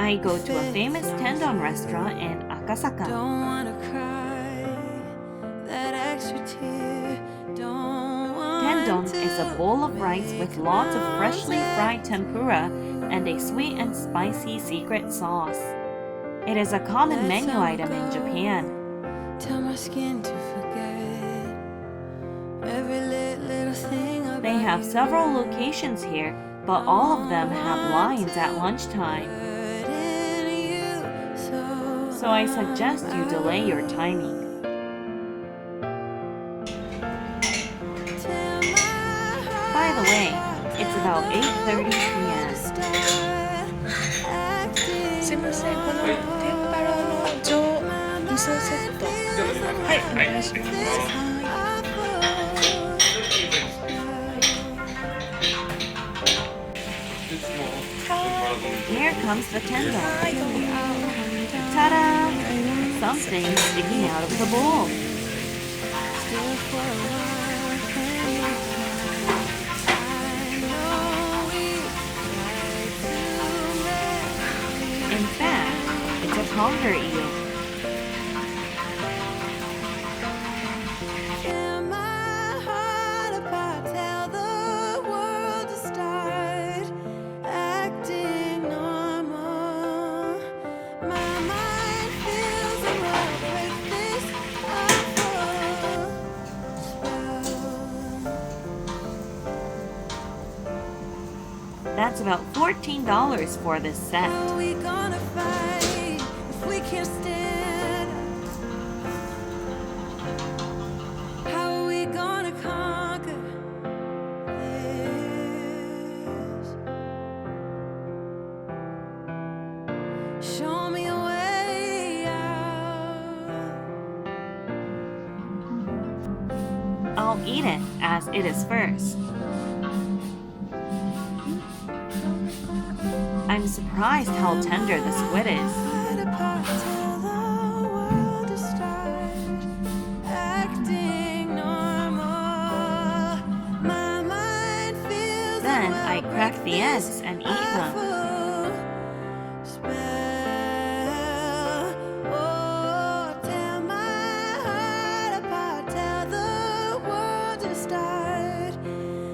I go to a famous tendon restaurant in Akasaka. Don't wanna cry, that extra tear. Don't want Tendon to is a bowl of rice with lots of freshly fried tempura and a sweet and spicy secret sauce. It is a common menu item in Japan. tell my skin to forget every little thing about They have several locations here, but all of them have lines at lunchtime. you. So I suggest you delay your timing. Tell my heart By the way, it's about 8:30 p.m. すいません、この天ぷらの上味噌セット、はい、お願いします。Here comes the tendon. Ta-da! Something sticking out of the bowl. In fact, it's a conger eel. Tear my heart apart, tell the world to start acting normal. My mind feels the world break this awful spell. That's about $14 for this set. How are we gonna fight if we can't stand? How are we gonna conquer this? Show me a way out. I'll eat it as it is first. I'm surprised how tender the squid is. Heart apart, tell the world to start acting normal. My mind feels Then the I world crack break the this eggs and eat them. awful spell. Oh, tear my heart apart, tell the world to start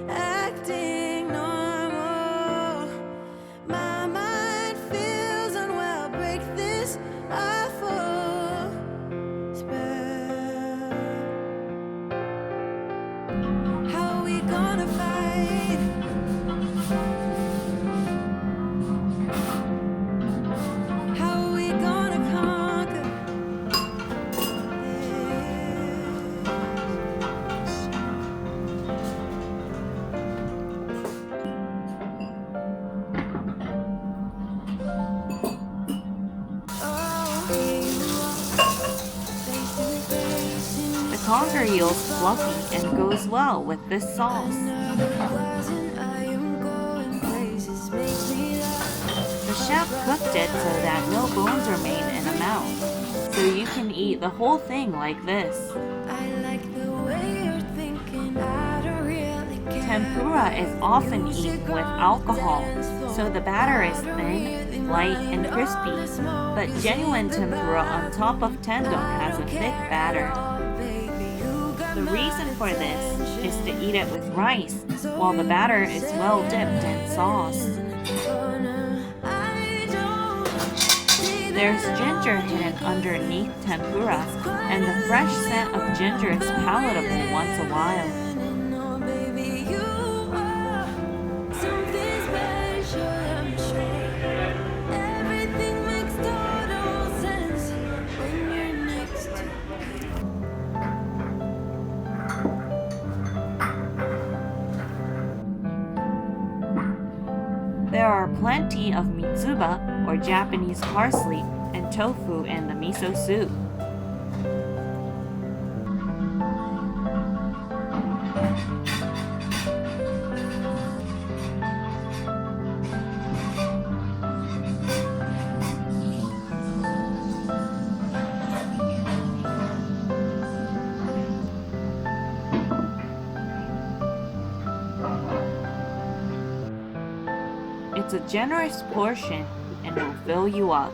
acting normal. My mind feels unwell, break this awful spell. How are we gonna fight? How are we gonna conquer The conger eel's fluffy and goes well with this sauce. The chef cooked it so that no bones remain in the mouth, so you can eat the whole thing like this. Tempura is often eaten with alcohol, so the batter is thin, light, and crispy, but genuine tempura on top of tendon has a thick batter. The reason for this is to eat it with rice, while the batter is well dipped in sauce. There's ginger hidden underneath tempura, and the fresh scent of ginger is palatable once a while. There are plenty of mitsuba, or Japanese parsley, and tofu in the miso soup. It's a generous portion, and will fill you up.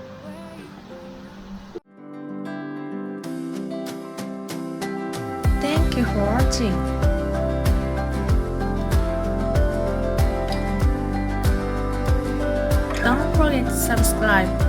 Thank you for watching. Don't forget to subscribe.